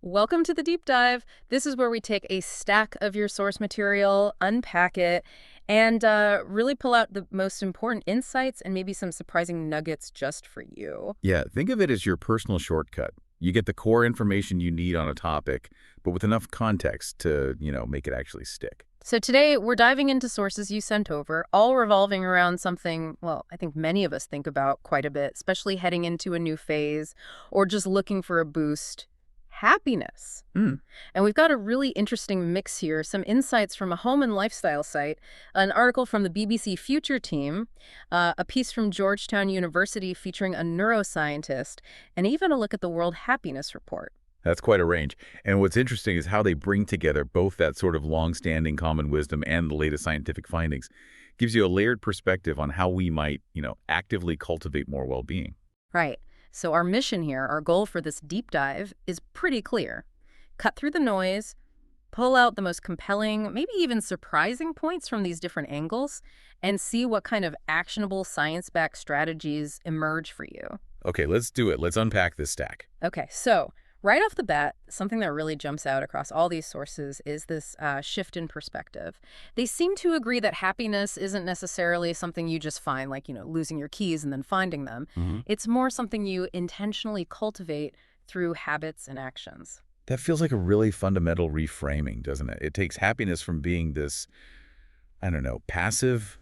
Welcome to the deep dive. This is where we take a stack of your source material, unpack it, and really pull out the most important insights and maybe some surprising nuggets just for you. Yeah, think of it as your personal shortcut. You get the core information you need on a topic, but with enough context to, make it actually stick. So today we're diving into sources you sent over, all revolving around something, well, I think many of us think about quite a bit, especially heading into a new phase or just looking for a boost. Happiness. Mm, And we've got a really interesting mix here, some insights from a home and lifestyle site, an article from the BBC Future team, a piece from Georgetown University featuring a neuroscientist, and even a look at the World Happiness Report. that's quite a range. And what's interesting is how they bring together both that sort of long-standing common wisdom and the latest scientific findings. Gives you a layered perspective on how we might, actively cultivate more well-being. Right. So our mission here, our goal for this deep dive is pretty clear. Cut through the noise, pull out the most compelling, maybe even surprising points from these different angles, and see what kind of actionable science-backed strategies emerge for you. Okay, let's do it. Let's unpack this stack. Okay, so right off the bat, something that really jumps out across all these sources is this shift in perspective. They seem to agree that happiness isn't necessarily something you just find, like, losing your keys and then finding them. hmm It's more something you intentionally cultivate through habits and actions. That feels like a really fundamental reframing, doesn't it? It takes happiness from being this, I don't know, passive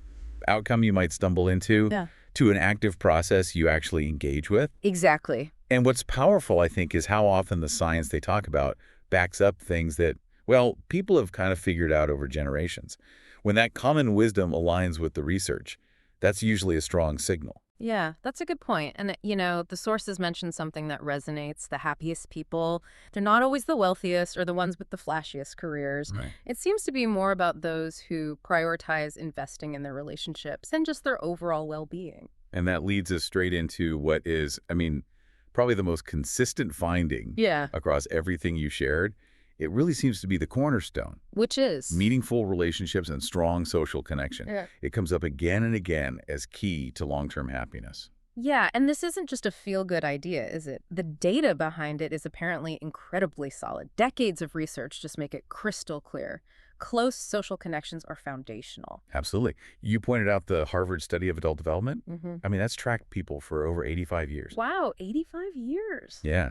outcome you might stumble into Yeah. to an active process you actually engage with. Exactly. And what's powerful, I think, is how often the science they talk about backs up things that, well, people have kind of figured out over generations. When that common wisdom aligns with the research, that's usually a strong signal. Yeah, that's a good point. And, the sources mention something that resonates. The happiest people, they're not always the wealthiest or the ones with the flashiest careers. Right. It seems to be more about those who prioritize investing in their relationships and just their overall well-being. And that leads us straight into what is, probably the most consistent finding Yeah. across everything you shared. It really seems to be the cornerstone. Which is? Meaningful relationships and strong social connection. Yeah. It comes up again and again as key to long-term happiness. Yeah, and this isn't just a feel-good idea, is it? The data behind it is apparently incredibly solid. Decades of research just make it crystal clear. Close social connections are foundational. Absolutely. You pointed out the Harvard study of adult development. Hmm. That's tracked people for over 85 years. Wow, 85 years. Yeah.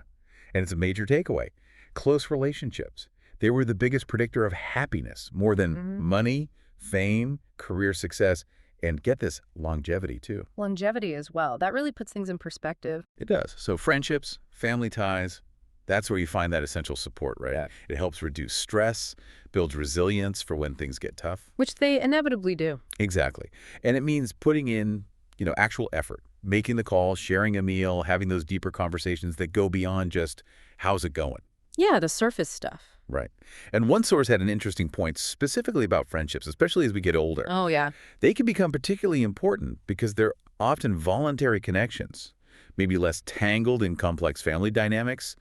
And it's a major takeaway. Close relationships. They were the biggest predictor of happiness, more than Hmm. money, fame, career success, and get this, longevity too. Longevity as well. That really puts things in perspective. It does. So friendships, family ties, that's where you find that essential support, right? Yeah. It helps reduce stress, builds resilience for when things get tough. Which they inevitably do. Exactly. And it means putting in, actual effort, making the call, sharing a meal, having those deeper conversations that go beyond just, how's it going? Yeah, the surface stuff. Right. And one source had an interesting point specifically about friendships, especially as we get older. Oh, yeah. They can become particularly important because they're often voluntary connections, maybe less tangled in complex family dynamics,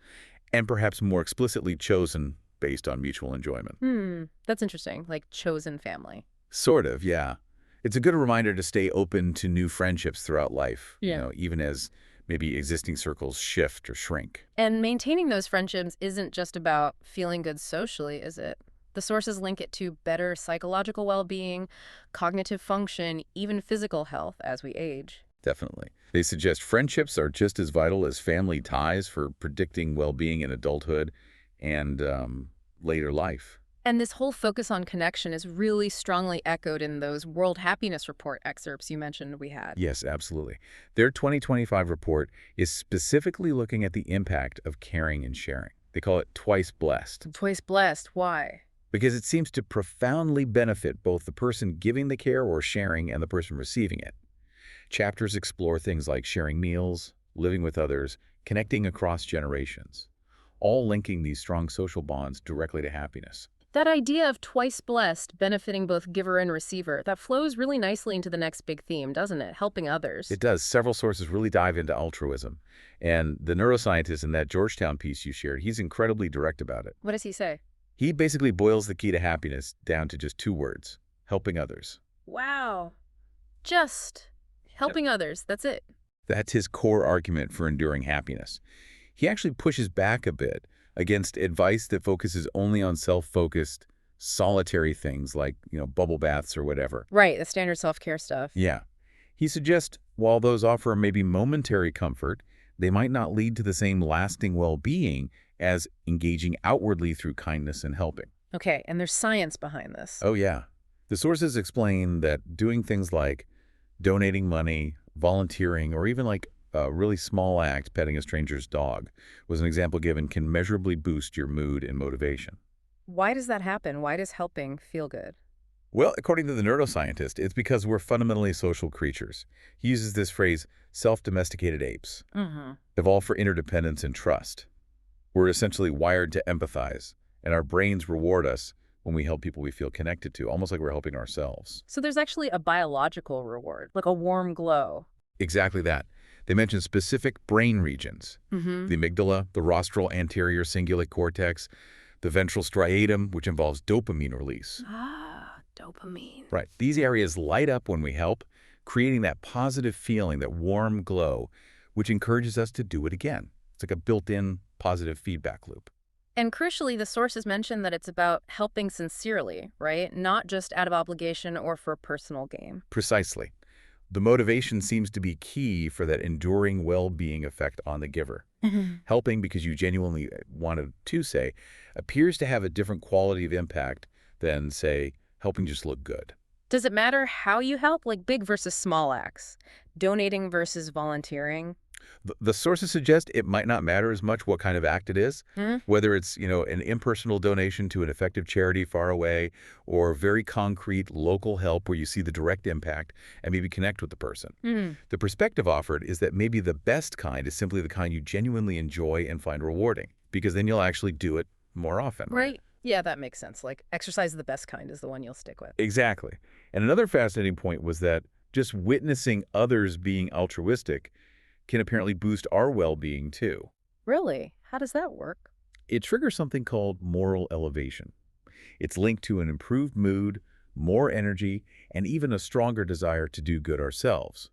and perhaps more explicitly chosen based on mutual enjoyment. That's interesting. Like chosen family. Sort of, yeah. It's a good reminder to stay open to new friendships throughout life, Yeah. even as maybe existing circles shift or shrink. And maintaining those friendships isn't just about feeling good socially, is it? The sources link it to better psychological well-being, cognitive function, even physical health as we age. Definitely. They suggest friendships are just as vital as family ties for predicting well-being in adulthood and later life. And this whole focus on connection is really strongly echoed in those World Happiness Report excerpts you mentioned we had. Yes, absolutely. Their 2025 report is specifically looking at the impact of caring and sharing. They call it Twice Blessed Twice blessed. Why? because it seems to profoundly benefit both the person giving the care or sharing and the person receiving it. Chapters explore things like sharing meals, living with others, connecting across generations, all linking these strong social bonds directly to happiness. That idea of twice blessed, benefiting both giver and receiver, that flows really nicely into the next big theme, doesn't it? Helping others. It does. Several sources really dive into altruism. And the neuroscientist in that Georgetown piece you shared, he's incredibly direct about it. What does he say? He basically boils the key to happiness down to just two words: helping others. Wow. Just helping others. That's it. That's his core argument for enduring happiness. He actually pushes back a bit against advice that focuses only on self-focused, solitary things like, bubble baths or whatever. Right, the standard self-care stuff. Yeah. He suggests while those offer maybe momentary comfort, they might not lead to the same lasting well-being as engaging outwardly through kindness and helping. Okay, and there's science behind this. Oh, yeah. The sources explain that doing things like donating money, volunteering, or even like a really small act, petting a stranger's dog, was an example given, can measurably boost your mood and motivation. Why does that happen? Why does helping feel good? Well, according to the neuroscientist, it's because we're fundamentally social creatures. He uses this phrase, self-domesticated apes, Mm-hmm. evolved for interdependence and trust. We're essentially wired to empathize, and our brains reward us when we help people we feel connected to, almost like we're helping ourselves. So there's actually a biological reward, like a warm glow. Exactly that. They mention specific brain regions, Mm-hmm. the amygdala, the rostral anterior cingulate cortex, the ventral striatum, which involves dopamine release. Ah, dopamine. Right. These areas light up when we help, creating that positive feeling, that warm glow, which encourages us to do it again. It's like a built-in positive feedback loop. And crucially, the sources mention that it's about helping sincerely, right? Not just out of obligation or for personal gain. Precisely. The motivation seems to be key for that enduring well-being effect on the giver. Mm-hmm. Helping because you genuinely wanted to, say, appears to have a different quality of impact than, say, helping just look good. Does it matter how you help, like big versus small acts? Donating versus volunteering? The sources suggest it might not matter as much what kind of act it is, Hmm? whether it's, an impersonal donation to an effective charity far away or very concrete local help where you see the direct impact and maybe connect with the person. Hmm. The perspective offered is that maybe the best kind is simply the kind you genuinely enjoy and find rewarding, because then you'll actually do it more often. Right. Yeah, that makes sense. Like exercise of the best kind is the one you'll stick with. Exactly. And another fascinating point was that just witnessing others being altruistic can apparently boost our well-being too. Really? How does that work? It triggers something called moral elevation. It's linked to an improved mood, more energy, and even a stronger desire to do good ourselves.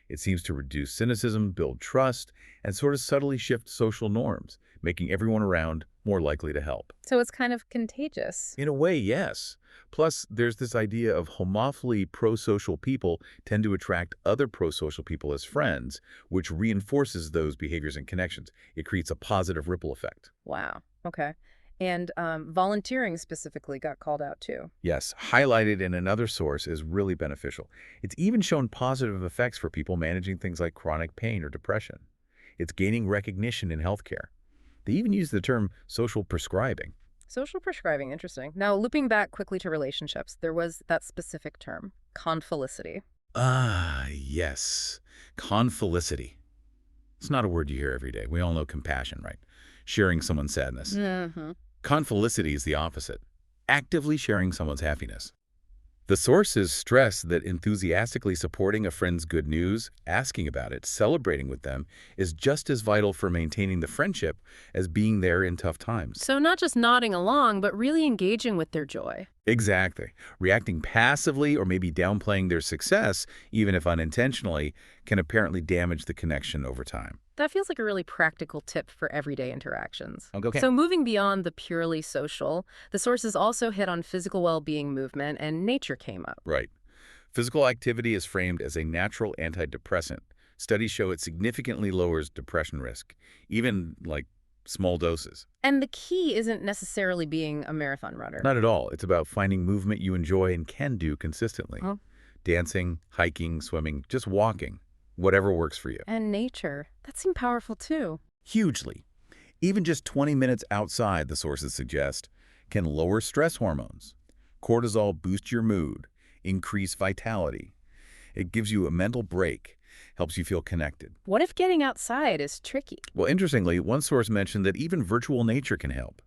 It seems to reduce cynicism, build trust, and sort of subtly shift social norms, making everyone around more likely to help. So it's kind of contagious. In a way, yes. Plus, there's this idea of homophily pro-social people tend to attract other pro-social people as friends, which reinforces those behaviors and connections. It creates a positive ripple effect. Wow. Okay. And volunteering specifically got called out too. Yes, highlighted in another source is really beneficial. It's even shown positive effects for people managing things like chronic pain or depression. It's gaining recognition in healthcare. They even use the term social prescribing. Social prescribing, interesting. Now, looping back quickly to relationships, there was that specific term, confelicity. Ah, yes. Confelicity. It's not a word you hear every day. We all know compassion, right? Sharing someone's sadness. Mm-hmm. Confelicity is the opposite. Actively sharing someone's happiness. The sources stress that enthusiastically supporting a friend's good news, asking about it, celebrating with them, is just as vital for maintaining the friendship as being there in tough times. So not just nodding along, but really engaging with their joy. Exactly. Reacting passively or maybe downplaying their success, even if unintentionally, can apparently damage the connection over time. That feels like a really practical tip for everyday interactions. Okay. So moving beyond the purely social, the sources also hit on physical well-being movement, and nature came up. Right. Physical activity is framed as a natural antidepressant. Studies show it significantly lowers depression risk, even like small doses. And the key isn't necessarily being a marathon runner. Not at all. It's about finding movement you enjoy and can do consistently. Oh. Dancing, hiking, swimming, just walking, whatever works for you. And nature. That seemed powerful too. Hugely. Even just 20 minutes outside, the sources suggest, can lower stress hormones. Cortisol boosts your mood, increase vitality. It gives you a mental break, helps you feel connected. What if getting outside is tricky? Well, interestingly, one source mentioned that even virtual nature can help.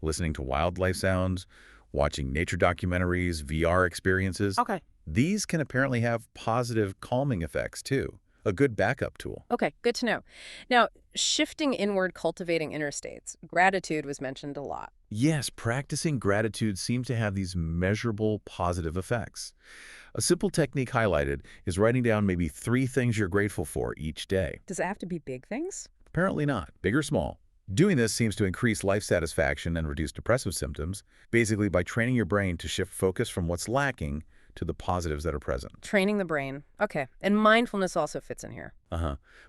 Listening to wildlife sounds, watching nature documentaries, VR experiences. Okay. These can apparently have positive calming effects too. A good backup tool. Okay, good to know. Now, shifting inward, cultivating inner states. Gratitude was mentioned a lot. Yes, practicing gratitude seems to have these measurable positive effects. A simple technique highlighted is writing down maybe 3 things you're grateful for each day. Does it have to be big things? Apparently not, big or small. Doing this seems to increase life satisfaction and reduce depressive symptoms, basically by training your brain to shift focus from what's lacking to the positives that are present. Training the brain. Okay. And mindfulness also fits in here.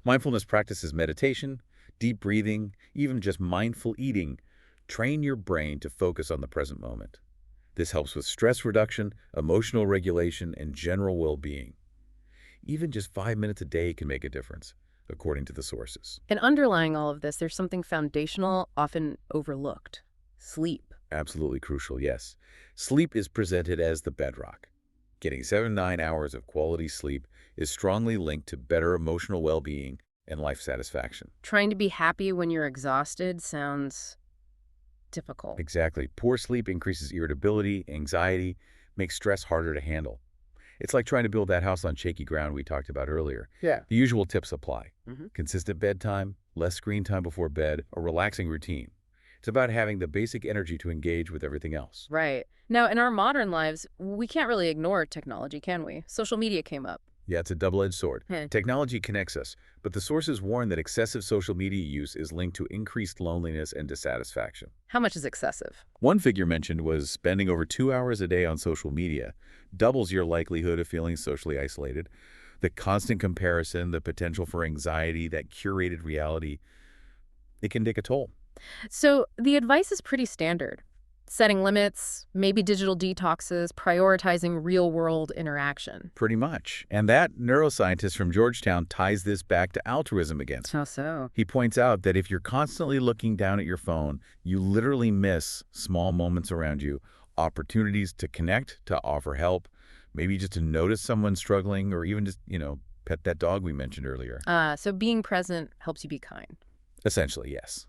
Mindfulness practices meditation, deep breathing, even just mindful eating. Train your brain to focus on the present moment. This helps with stress reduction, emotional regulation, and general well-being. Even just 5 minutes a day can make a difference, according to the sources. And underlying all of this, there's something foundational, often overlooked. Sleep. Absolutely crucial, yes. Sleep is presented as the bedrock. Getting 7 to 9 hours of quality sleep is strongly linked to better emotional well-being and life satisfaction. Trying to be happy when you're exhausted sounds difficult. Exactly. Poor sleep increases irritability, anxiety, makes stress harder to handle. It's like trying to build that house on shaky ground we talked about earlier. Yeah. The usual tips apply. Mm-hmm. Consistent bedtime, less screen time before bed, a relaxing routine. It's about having the basic energy to engage with everything else. Right. Now, in our modern lives, we can't really ignore technology, can we? Social media came up. Yeah, it's a double-edged sword. Hmm. Technology connects us, but the sources warn that excessive social media use is linked to increased loneliness and dissatisfaction. How much is excessive? One figure mentioned was spending over 2 hours a day on social media doubles your likelihood of feeling socially isolated. The constant comparison, the potential for anxiety, that curated reality, it can take a toll. So the advice is pretty standard. Setting limits, maybe digital detoxes, prioritizing real-world interaction. Pretty much. And that neuroscientist from Georgetown ties this back to altruism again. How so? He points out that if you're constantly looking down at your phone, you literally miss small moments around you, opportunities to connect, to offer help, maybe just to notice someone struggling, or even just, pet that dog we mentioned earlier. So being present helps you be kind. Essentially, yes.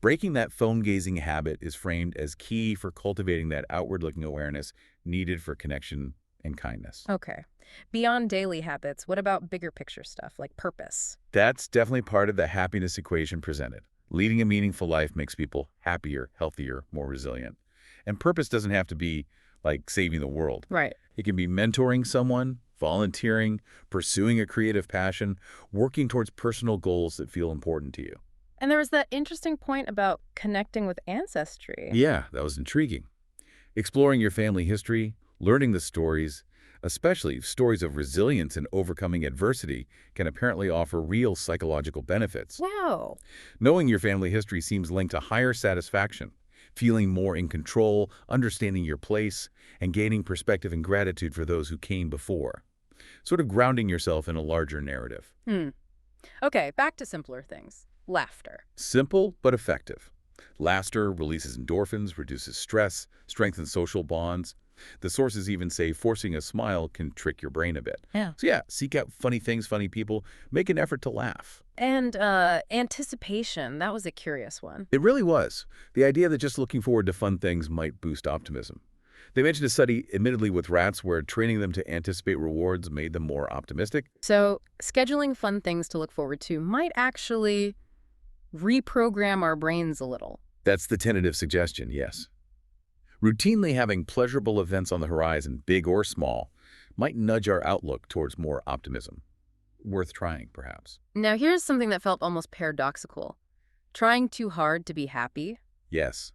Breaking that phone-gazing habit is framed as key for cultivating that outward-looking awareness needed for connection and kindness. Okay. Beyond daily habits, what about bigger picture stuff like purpose? That's definitely part of the happiness equation presented. Leading a meaningful life makes people happier, healthier, more resilient. And purpose doesn't have to be like saving the world. Right. It can be mentoring someone, volunteering, pursuing a creative passion, working towards personal goals that feel important to you. And there was that interesting point about connecting with ancestry. Yeah, that was intriguing. Exploring your family history, learning the stories, especially stories of resilience and overcoming adversity, can apparently offer real psychological benefits. Wow. Knowing your family history seems linked to higher satisfaction, feeling more in control, understanding your place, and gaining perspective and gratitude for those who came before. Sort of grounding yourself in a larger narrative. Okay, back to simpler things. Laughter. Simple but effective. Laughter releases endorphins, reduces stress, strengthens social bonds. The sources even say forcing a smile can trick your brain a bit. Yeah. So yeah, seek out funny things, funny people. Make an effort to laugh. And anticipation, that was a curious one. It really was. The idea that just looking forward to fun things might boost optimism. They mentioned a study, admittedly with rats, where training them to anticipate rewards made them more optimistic. So scheduling fun things to look forward to might actually reprogram our brains a little. That's the tentative suggestion, yes. Routinely having pleasurable events on the horizon, big or small, might nudge our outlook towards more optimism. Worth trying, perhaps. Now here's something that felt almost paradoxical. Trying too hard to be happy. Yes.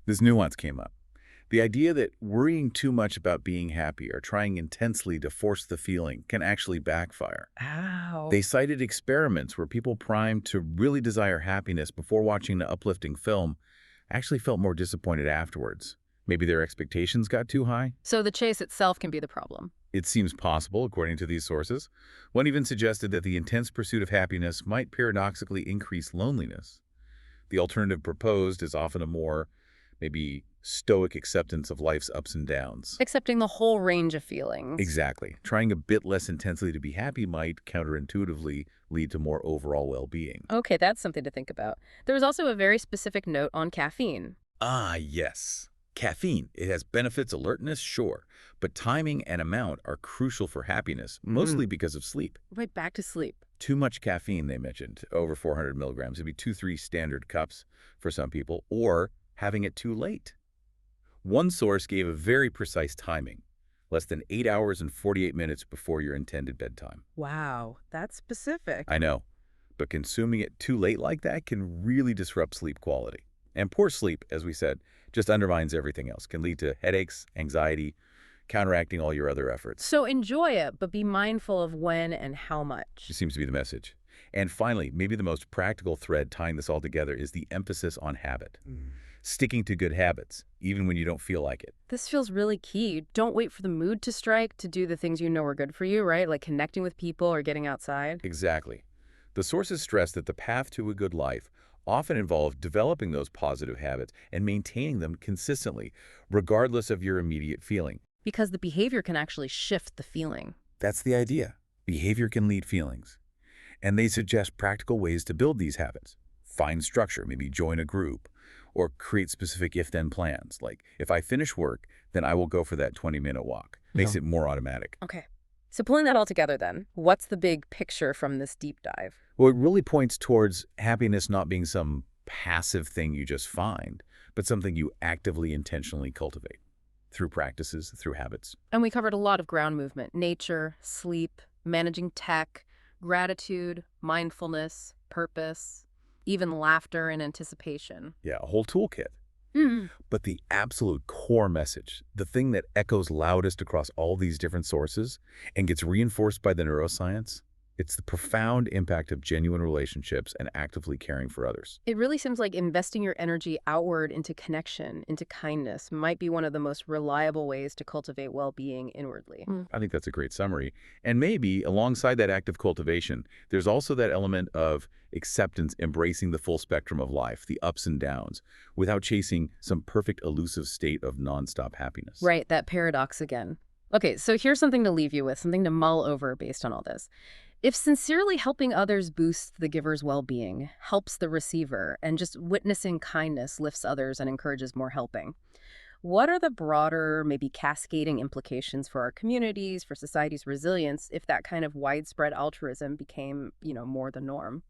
This nuance came up. The idea that worrying too much about being happy or trying intensely to force the feeling can actually backfire. Ow. They cited experiments where people primed to really desire happiness before watching an uplifting film actually felt more disappointed afterwards. Maybe their expectations got too high? So the chase itself can be the problem. It seems possible, according to these sources. One even suggested that the intense pursuit of happiness might paradoxically increase loneliness. The alternative proposed is often a more, maybe, stoic acceptance of life's ups and downs. Accepting the whole range of feelings. Exactly. Trying a bit less intensely to be happy might counterintuitively lead to more overall well-being. Okay, that's something to think about. There was also a very specific note on caffeine. Ah, yes. Caffeine. It has benefits, alertness, sure. But timing and amount are crucial for happiness, mostly because of sleep. Right back to sleep. Too much caffeine, they mentioned, over 400 milligrams. It'd be 2-3 standard cups for some people, or having it too late. One source gave a very precise timing, less than 8 hours and 48 minutes before your intended bedtime. Wow, that's specific. I know, but consuming it too late like that can really disrupt sleep quality. And poor sleep, as we said, just undermines everything else, can lead to headaches, anxiety, counteracting all your other efforts. So enjoy it, but be mindful of when and how much. It seems to be the message. And finally, maybe the most practical thread tying this all together is the emphasis on habit. Sticking to good habits, even when you don't feel like it. This feels really key. Don't wait for the mood to strike to do the things you know are good for you, right? Like connecting with people or getting outside. Exactly. The sources stress that the path to a good life often involves developing those positive habits and maintaining them consistently, regardless of your immediate feeling. Because the behavior can actually shift the feeling. That's the idea. Behavior can lead feelings. And they suggest practical ways to build these habits. Find structure, maybe join a group, or create specific if-then plans. Like, if I finish work, then I will go for that 20-minute walk. Makes it more automatic. Okay. So pulling that all together then, what's the big picture from this deep dive? Well, it really points towards happiness not being some passive thing you just find, but something you actively, intentionally cultivate through practices, through habits. And we covered a lot of ground movement: nature, sleep, managing tech, gratitude, mindfulness, purpose, even laughter and anticipation. Yeah, a whole toolkit. Mm. But the absolute core message, the thing that echoes loudest across all these different sources and gets reinforced by the neuroscience, it's the profound impact of genuine relationships and actively caring for others. It really seems like investing your energy outward into connection, into kindness, might be one of the most reliable ways to cultivate well-being inwardly. I think that's a great summary. And maybe alongside that active cultivation, there's also that element of acceptance, embracing the full spectrum of life, the ups and downs, without chasing some perfect elusive state of nonstop happiness. Right, that paradox again. Okay, so here's something to leave you with, something to mull over based on all this. If sincerely helping others boosts the giver's well-being, helps the receiver, and just witnessing kindness lifts others and encourages more helping, what are the broader, maybe cascading implications for our communities, for society's resilience, if that kind of widespread altruism became, more the norm?